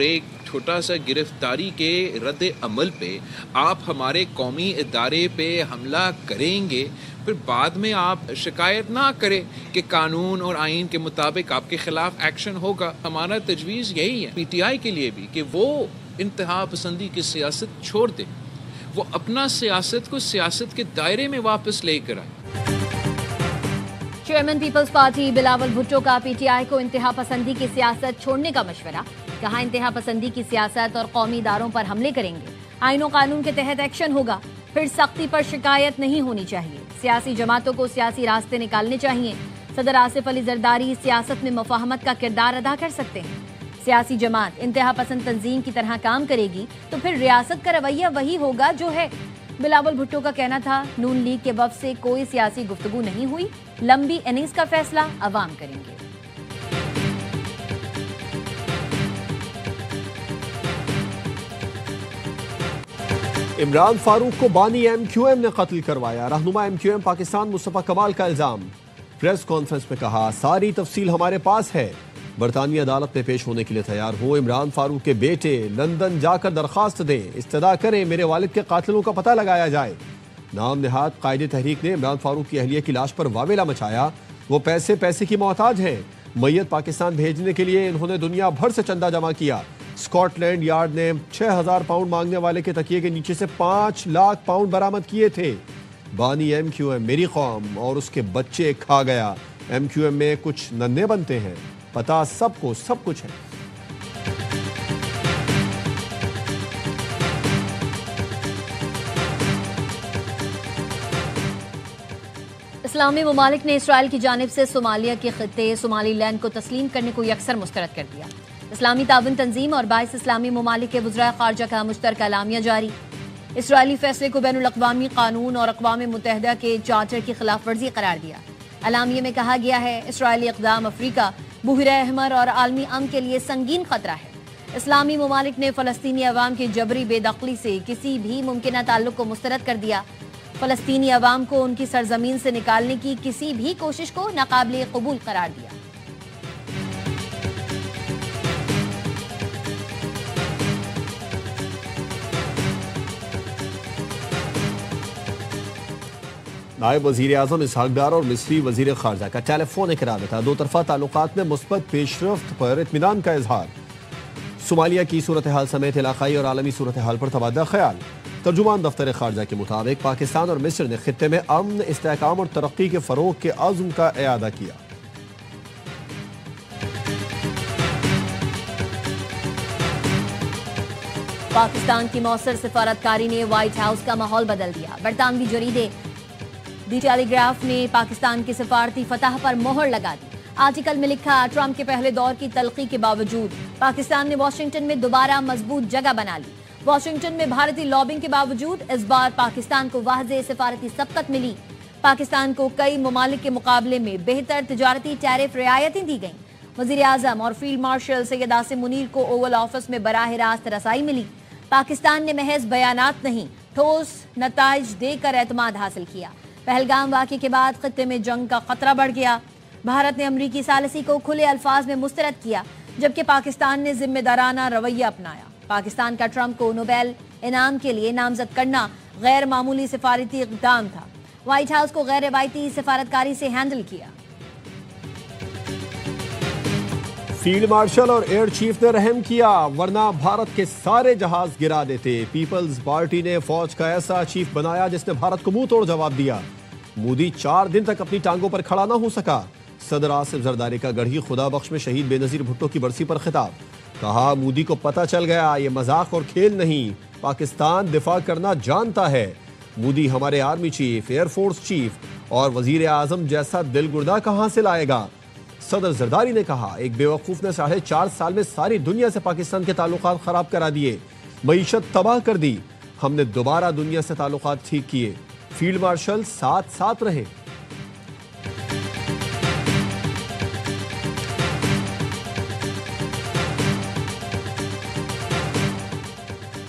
پر ایک چھوٹا سا گرفتاری کے رد عمل پہ آپ ہمارے قومی ادارے پہ حملہ کریں گے، پھر بعد میں آپ شکایت نہ کریں کہ قانون اور آئین کے مطابق آپ کے خلاف ایکشن ہوگا۔ ہمارا تجویز یہی ہے پی ٹی آئی کے لیے بھی کہ وہ انتہا پسندی کی سیاست چھوڑ دے، وہ اپنا سیاست کو سیاست کے دائرے میں واپس لے کر آئے۔ چیئرمین پیپلز پارٹی بلاول بھٹو کا پی ٹی آئی کو انتہا پسندی کی سیاست چھوڑنے کا مشورہ، کہا انتہا پسندی کی سیاست اور قومی اداروں پر حملے کریں گے، آئین و قانون کے تحت ایکشن ہوگا، پھر سختی پر شکایت نہیں ہونی چاہیے، سیاسی جماعتوں کو سیاسی راستے نکالنے چاہیے، صدر آصف علی زرداری سیاست میں مفاہمت کا کردار ادا کر سکتے ہیں، سیاسی جماعت انتہا پسند تنظیم کی طرح کام کرے گی تو پھر ریاست کا رویہ وہی ہوگا جو ہے۔ بلاول بھٹو کا کہنا تھا نون لیگ کے وفد سے کوئی سیاسی گفتگو نہیں ہوئی، لمبی اننگز کا فیصلہ عوام کریں گے۔ عمران فاروق کو بانی ایم کیو ایم نے قتل کروایا، رہنما ایم کیو ایم پاکستان مصطفیٰ کمال کا الزام، پریس کانفرنس میں کہا ساری تفصیل ہمارے پاس ہے، برطانوی عدالت میں پیش ہونے کے لیے تیار ہوں، عمران فاروق کے بیٹے لندن جا کر درخواست دیں، استدعا کریں، میرے والد کے قاتلوں کا پتہ لگایا جائے۔ نام نہاد قائد تحریک نے عمران فاروق کی اہلیہ کی لاش پر واویلا مچایا، وہ پیسے کی محتاج ہیں، میت پاکستان بھیجنے کے لیے انہوں نے دنیا بھر سے چندہ جمع کیا، اسکاٹ لینڈ یارڈ نے 6000 پاؤنڈ مانگنے والے کے تکیے کے نیچے سے 5 لاکھ پاؤنڈ برآمد کیے تھے۔ بانی ایم کیو ایم میری قوم اور اس کے بچے کھا گیا، ایم کیو ایم میں کچھ ننھے بنتے ہیں، پتا سب کو سب کچھ ہے۔ اسلامی ممالک نے اسرائیل کی جانب سے صومالیہ کے خطے صومالی لینڈ کو تسلیم کرنے کو یکسر مسترد کر دیا۔ اسلامی تعاون تنظیم اور 22 اسلامی ممالک کے وزرائے خارجہ کا مشترکہ اعلامیہ جاری، اسرائیلی فیصلے کو بین الاقوامی قانون اور اقوام متحدہ کے چارٹر کی خلاف ورزی قرار دیا۔ اعلامیے میں کہا گیا ہے اسرائیلی اقدام افریقہ، بحیرہ احمر اور عالمی امن کے لیے سنگین خطرہ ہے۔ اسلامی ممالک نے فلسطینی عوام کی جبری بے دخلی سے کسی بھی ممکنہ تعلق کو مسترد کر دیا، فلسطینی عوام کو ان کی سرزمین سے نکالنے کی کسی بھی کوشش کو ناقابل قبول قرار دیا۔ نائب وزیر اعظم اسحاق ڈار اور مصری وزیر خارجہ کا ٹیلی فونک رابطہ، دو طرفہ تعلقات میں مثبت پیش رفت پر اطمینان کا اظہار، صومالیہ کی صورتحال سمیت علاقائی اور عالمی صورتحال پر تبادلہ خیال۔ ترجمان دفتر خارجہ کے مطابق پاکستان اور مصر نے خطے میں امن، استحکام اور ترقی کے فروغ کے عزم کا اعادہ کیا۔ پاکستان کی مؤثر سفارتکاری نے وائٹ ہاؤس کا ماحول بدل دیا، برطانوی جریدے دی ٹیلی گراف نے پاکستان کی سفارتی فتح پر مہر لگا دی۔ آرٹیکل میں لکھا ٹرمپ کے پہلے دور کی تلخی کے باوجود پاکستان نے واشنگٹن میں دوبارہ مضبوط جگہ بنا لی، واشنگٹن میں بھارتی لابنگ کے باوجود اس بار پاکستان کو واضح سفارتی سبقت ملی، پاکستان کو کئی ممالک کے مقابلے میں بہتر تجارتی ٹیرف رعایتیں دی گئیں، وزیر اعظم اور فیلڈ مارشل سید عاصم منیر کو اوول آفس میں براہ راست رسائی ملی، پاکستان نے محض بیانات نہیں ٹھوس نتائج دے کر اعتماد حاصل کیا۔ پہلگام واقعے کے بعد خطے میں جنگ کا خطرہ بڑھ گیا، بھارت نے امریکی ثالثی کو کھلے الفاظ میں مسترد کیا، جبکہ پاکستان نے ذمہ دارانہ رویہ اپنایا۔ پاکستان کا ٹرمپ کو نوبیل انعام کے لیے نامزد کرنا غیر معمولی سفارتی اقدام تھا، وائٹ ہاؤس کو غیر روایتی سفارتکاری سے ہینڈل کیا۔ فیلڈ مارشل اور ایئر چیف نے رحم کیا، ورنہ بھارت کے سارے جہاز گرا دیتے، پیپلز پارٹی نے فوج کا ایسا چیف بنایا جس نے بھارت کو منہ توڑ جواب دیا، مودی 4 دن تک اپنی ٹانگوں پر کھڑا نہ ہو سکا، صدر آصف زرداری کا گڑھی خدا بخش میں شہید بے نظیر بھٹو کی برسی پر خطاب، کہا مودی کو پتہ چل گیا یہ مذاق اور کھیل نہیں، پاکستان دفاع کرنا جانتا ہے، مودی ہمارے army chief, air force chief اور وزیر اعظم جیسا دل گردہ کہاں سے لائے گا۔ صدر زرداری نے کہا ایک بیوقوف نے 4.5 سال میں ساری دنیا سے پاکستان کے تعلقات خراب کرا دیے، معیشت تباہ کر دی، ہم نے دوبارہ دنیا سے تعلقات ٹھیک کیے، فیلڈ مارشل ساتھ رہے۔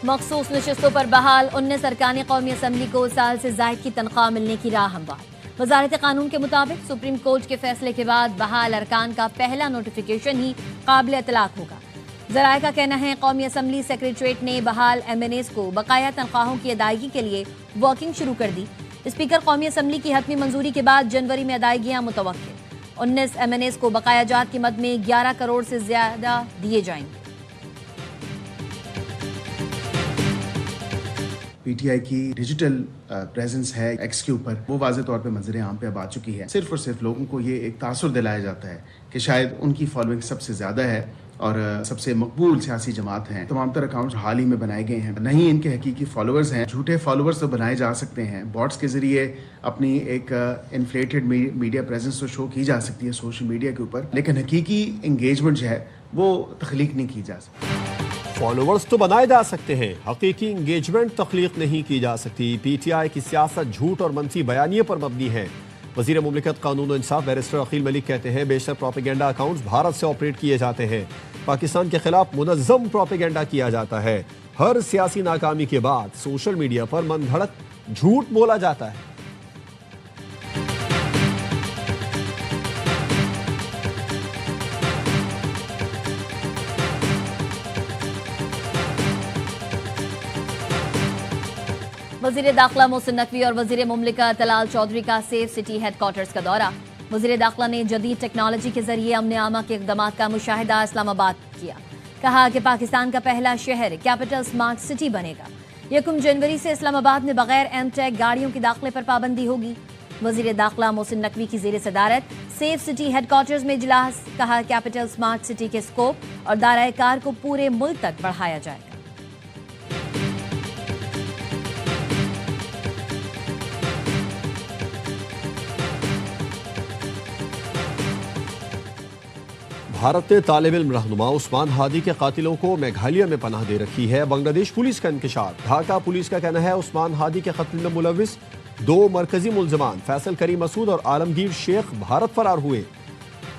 مخصوص نشستوں پر بحال 19 ارکان قومی اسمبلی کو سال سے زائد کی تنخواہ ملنے کی راہ ہموار، وزارت قانون کے مطابق سپریم کورٹ کے فیصلے کے بعد بحال ارکان کا پہلا نوٹیفیکیشن ہی قابل اطلاق ہوگا، ذرائع کا کہنا ہے قومی اسمبلی سیکریٹریٹ نے بحال MNAs کو بقایا تنخواہوں کی ادائیگی کے لیے ورکنگ شروع کر دی۔ اسپیکر قومی اسمبلی کی حتمی منظوری کے بعد جنوری میں ادائیگیاں متوقع۔ 19 MNAs کو بقایا جات کی مد میں 11 کروڑ سے زیادہ دیے جائیں گے۔ پی ٹی آئی کی ڈیجیٹل پریزنس ہے ایکس کے اوپر، وہ واضح طور پہ منظر عام پہ اب آ چکی ہے۔ صرف اور صرف لوگوں کو یہ ایک تاثر دلایا جاتا ہے کہ شاید ان کی فالوئنگ سب سے زیادہ ہے اور سب سے مقبول سیاسی جماعت ہیں۔ تمام تر اکاؤنٹس حال ہی میں بنائے گئے ہیں، نہیں ان کے حقیقی فالوورز ہیں، جھوٹے فالوورز تو بنائے جا سکتے ہیں، باٹس کے ذریعے اپنی ایک انفلیٹڈ میڈیا پریزنس تو شو کی جا سکتی ہے سوشل میڈیا کے اوپر، لیکن حقیقی انگیجمنٹ جو ہے وہ تخلیق نہیں کی جا سکتی۔ فالوورز تو بنائے جا سکتے ہیں، حقیقی انگیجمنٹ تخلیق نہیں کی جا سکتی۔ پی ٹی آئی کی سیاست جھوٹ اور منفی بیانیے پر مبنی ہے۔ وزیر مملکت قانون و انصاف بیرسٹر عقیل ملک کہتے ہیں بیشتر پروپیگنڈا اکاؤنٹس بھارت سے آپریٹ کیے جاتے ہیں، پاکستان کے خلاف منظم پروپیگنڈا کیا جاتا ہے۔ ہر سیاسی ناکامی کے بعد سوشل میڈیا پر من گھڑت جھوٹ بولا جاتا ہے۔ وزیر داخلہ محسن نقوی اور وزیر مملکت طلال چودھری کا سیف سٹی ہیڈ کوارٹرز کا دورہ۔ وزیر داخلہ نے جدید ٹیکنالوجی کے ذریعے امن عامہ کے اقدامات کا مشاہدہ اسلام آباد کیا۔ کہا کہ پاکستان کا پہلا شہر کیپٹل سمارٹ سٹی بنے گا۔ 1 جنوری سے اسلام آباد میں بغیر ایم ٹیک گاڑیوں کے داخلے پر پابندی ہوگی۔ وزیر داخلہ محسن نقوی کی زیر صدارت سیف سٹی ہیڈ کوارٹرز میں اجلاس، کہا کیپٹل سمارٹ سٹی کے اسکوپ اور دائرہ کار کو پورے ملک تک بڑھایا جائے گا۔ بھارت نے طالب علم رہنما عثمان ہادی کے قاتلوں کو میگھالیہ میں پناہ دے رکھی ہے۔ بنگلہ دیش پولیس کا انکشاف۔ ڈھاکہ پولیس کا کہنا ہے عثمان ہادی کے قتل میں ملوث 2 مرکزی ملزمان فیصل کریم مسعود اور عالمگیر شیخ بھارت فرار ہوئے۔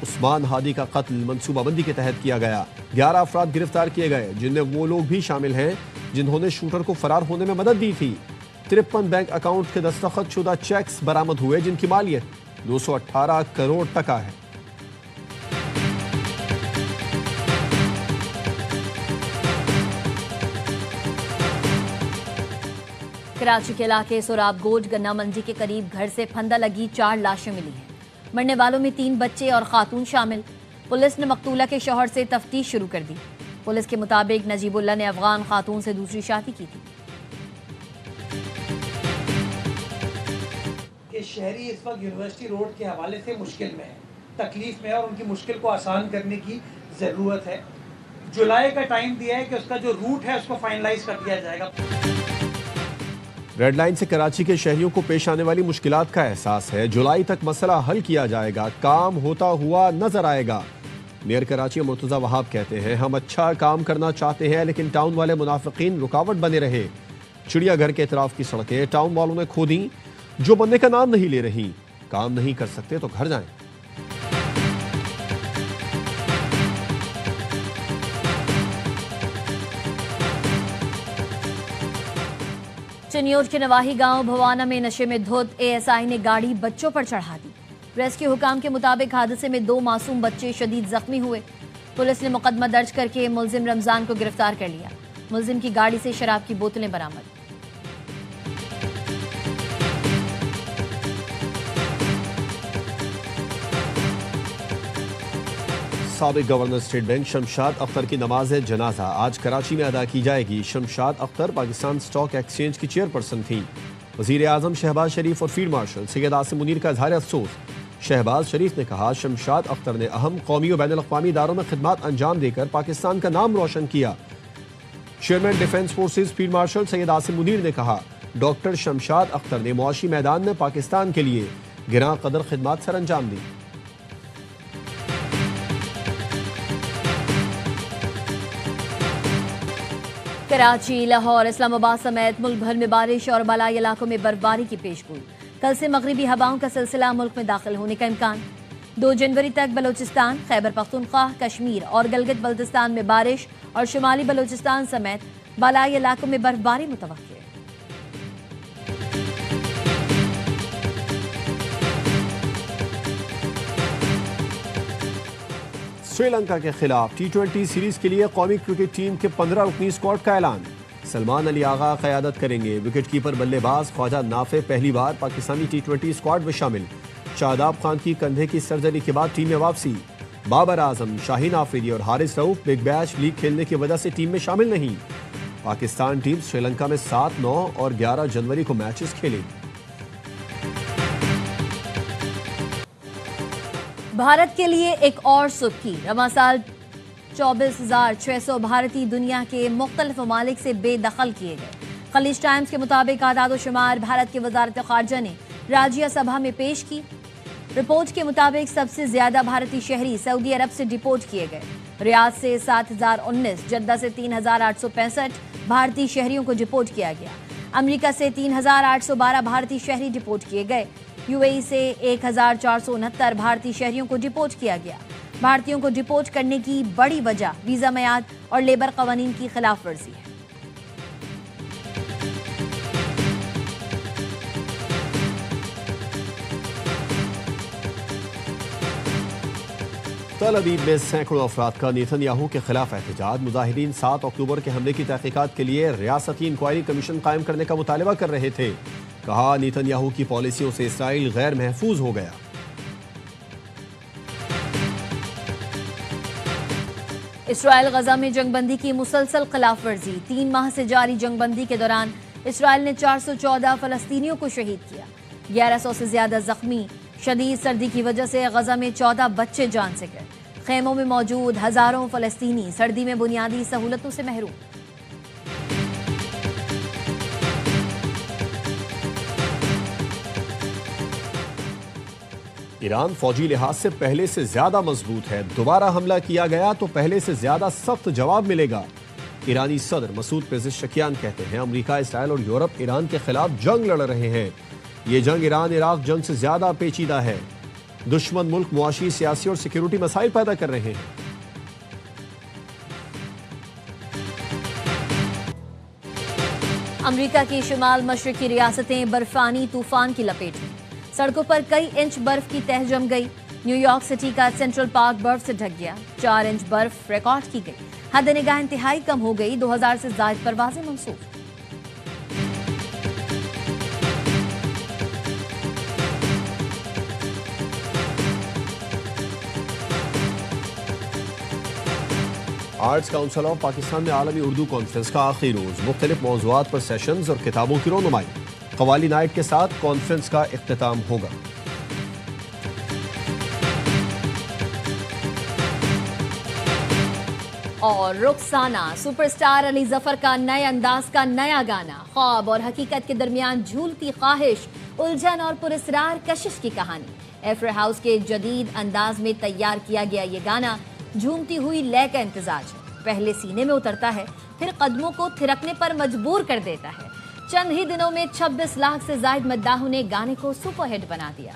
عثمان ہادی کا قتل منصوبہ بندی کے تحت کیا گیا۔ 11 افراد گرفتار کیے گئے، جن میں وہ لوگ بھی شامل ہیں جنہوں نے شوٹر کو فرار ہونے میں مدد دی تھی۔ 53 بینک اکاؤنٹ کے دستخط شدہ چیکس برآمد ہوئے، جن کی مالیت 218 کروڑ ٹکا ہے۔ کراچی کے علاقے سوراب گوڈ گنا منڈی کے قریب گھر سے پھندہ لگی 4 لاشیں ملی ہیں۔ مرنے والوں میں 3 بچے اور خاتون شامل۔ پولیس نے مقتولہ کے شوہر سے تفتیش شروع کر دی۔ پولیس کے مطابق نجیب اللہ نے افغان خاتون سے دوسری شادی کی تھی۔ کہ شہری اس وقت یونیورسٹی روڈ کے حوالے سے مشکل میں ہے، تکلیف میں ہے، اور ان کی مشکل کو آسان کرنے کی ضرورت ہے۔ جولائی کا ٹائم دیا ہے کہ اس کا جو روٹ ہے اس کو فائنلائز کر دیا جائے گا۔ ریڈ لائن سے کراچی کے شہریوں کو پیش آنے والی مشکلات کا احساس ہے۔ جولائی تک مسئلہ حل کیا جائے گا، کام ہوتا ہوا نظر آئے گا۔ میئر کراچی مرتضی وہاب کہتے ہیں ہم اچھا کام کرنا چاہتے ہیں، لیکن ٹاؤن والے منافقین رکاوٹ بنے رہے۔ چڑیا گھر کے اطراف کی سڑکیں ٹاؤن والوں نے کھو دیں، جو بننے کا نام نہیں لے رہی۔ کام نہیں کر سکتے تو گھر جائیں۔ چنیوٹ کے نواحی گاؤں بھوانا میں نشے میں دھت ASI نے گاڑی بچوں پر چڑھا دی۔ ریسکیو حکام کے مطابق حادثے میں 2 معصوم بچے شدید زخمی ہوئے۔ پولیس نے مقدمہ درج کر کے ملزم رمضان کو گرفتار کر لیا۔ ملزم کی گاڑی سے شراب کی بوتلیں برآمد۔ سابق governor state bank Shamshad Akhtar کی نماز جنازہ آج کراچی میں ادا کی جائے گی۔ شمشاد اختر پاکستان سٹاک ایکسچینج کی چیئرپرسن تھیں۔ وزیر اعظم شہباز شریف اور فیلڈ مارشل سید عاصم منیر کا اظہار افسوس۔ شہباز شریف نے کہا شمشاد اختر نے اہم قومی و بین الاقوامی اداروں میں خدمات انجام دے کر پاکستان کا نام روشن کیا۔ Chairman defence forces field marshal Syed Asim Munir نے کہا ڈاکٹر شمشاد اختر نے معاشی میدان میں پاکستان کے لیے گراں قدر خدمات سر انجام دی۔ کراچی، لاہور، اسلام آباد سمیت ملک بھر میں بارش اور بالائی علاقوں میں برفباری کی پیشگوئی۔ کل سے مغربی ہواؤں کا سلسلہ ملک میں داخل ہونے کا امکان۔ 2 جنوری تک بلوچستان، خیبر پختونخوا، کشمیر اور گلگت بلتستان میں بارش اور شمالی بلوچستان سمیت بالائی علاقوں میں برفباری متوقع ہے۔ سری لنکا کے خلاف ٹی20 سیریز کے لیے قومی کرکٹ ٹیم کے 15 رکنی اسکواڈ کا اعلان. سلمان علی آغا قیادت کریں گے. وکٹ کیپر بلے باز خواجہ نافع پہلی بار پاکستانی ٹی20 اسکواڈ میں شامل. شاداب خان کی کندھے کی سرجری کے بعد ٹیم میں واپسی. بابر اعظم، شاہین آفریدی اور حارث رؤف بگ بیش لیگ کھیلنے کی وجہ سے ٹیم میں شامل نہیں. پاکستان ٹیم سری لنکا میں 7، 9 اور 11 جنوری کو میچز کھیلے گی. بھارت کے لیے ایک اور سبکی. رواں سال 24,600 بھارتی دنیا کے مختلف ممالک سے بے دخل کیے گئے. خلیج ٹائمز کے مطابق اعداد و شمار بھارت کی وزارت خارجہ نے راجیہ سبھا میں پیش کی. رپورٹ کے مطابق سب سے زیادہ بھارتی شہری سعودی عرب سے ڈپورٹ کیے گئے. ریاض سے 7,019، جدہ سے 3,865 بھارتی شہریوں کو ڈپورٹ کیا گیا. امریکہ سے 3,812 بھارتی شہری ڈپورٹ کیے گئے. یو اے ای سے 1,469 بھارتی شہریوں کو ڈپورٹ کیا گیا. بھارتیوں کو ڈپورٹ کرنے کی بڑی وجہ ویزا میعاد اور لیبر قوانین کی خلاف ورزی ہے. تل ابیب میں سینکڑوں افراد کا نیتن یاہو کے خلاف احتجاج. مظاہرین 7 اکتوبر کے حملے کی تحقیقات کے لیے ریاستی انکوائری کمیشن قائم کرنے کا مطالبہ کر رہے تھے. کہا نیتن یاہو کی پالیسیوں سے اسرائیل غیر محفوظ ہو گیا. اسرائیل غزہ میں جنگ بندی کی مسلسل خلاف ورزی. 3 ماہ سے جاری جنگ بندی کے دوران اسرائیل نے 414 فلسطینیوں کو شہید کیا، 1100 سے زیادہ زخمی. شدید سردی کی وجہ سے غزہ میں 14 بچے جان سے گئے. خیموں میں موجود ہزاروں فلسطینی سردی میں بنیادی سہولتوں سے محروم. ایران فوجی لحاظ سے پہلے سے زیادہ مضبوط ہے. دوبارہ حملہ کیا گیا تو پہلے سے زیادہ سخت جواب ملے گا. ایرانی صدر مسعود پزشکیان کہتے ہیں امریکہ، اسرائیل اور یورپ ایران کے خلاف جنگ لڑ رہے ہیں. یہ جنگ ایران عراق جنگ سے زیادہ پیچیدہ ہے. دشمن ملک معاشی، سیاسی اور سیکیورٹی مسائل پیدا کر رہے ہیں. امریکہ کی شمال مشرقی ریاستیں برفانی طوفان کی لپیٹ میں. سڑکوں پر کئی انچ برف کی تہ جم گئی. نیو یارک سٹی کا سینٹرل پارک برف سے ڈھک گیا. 4 انچ برف ریکارڈ کی گئی. حد نگاہ انتہائی کم ہو گئی. 2000 سے زائد پروازیں منسوخ. آرٹس کونسل آف پاکستان میں عالمی اردو کانفرنس کا آخری روز. مختلف موضوعات پر سیشنز اور کتابوں کی رونمائی. قوالی نائٹ کے ساتھ کانفرنس کا اختتام ہوگا. اور رخسانہ سپر سٹار علی ظفر کا نئے انداز کا نیا گانا. خواب اور حقیقت کے درمیان جھولتی خواہش، الجھن اور پراسرار کشش کی کہانی. ایفر ہاؤس کے جدید انداز میں تیار کیا گیا یہ گانا جھومتی ہوئی لے کا امتزاج ہے. پہلے سینے میں اترتا ہے، پھر قدموں کو تھرکنے پر مجبور کر دیتا ہے. چند ہی دنوں میں 26 لاکھ سے زائد مداحوں نے گانے کو سپر ہٹ بنا دیا.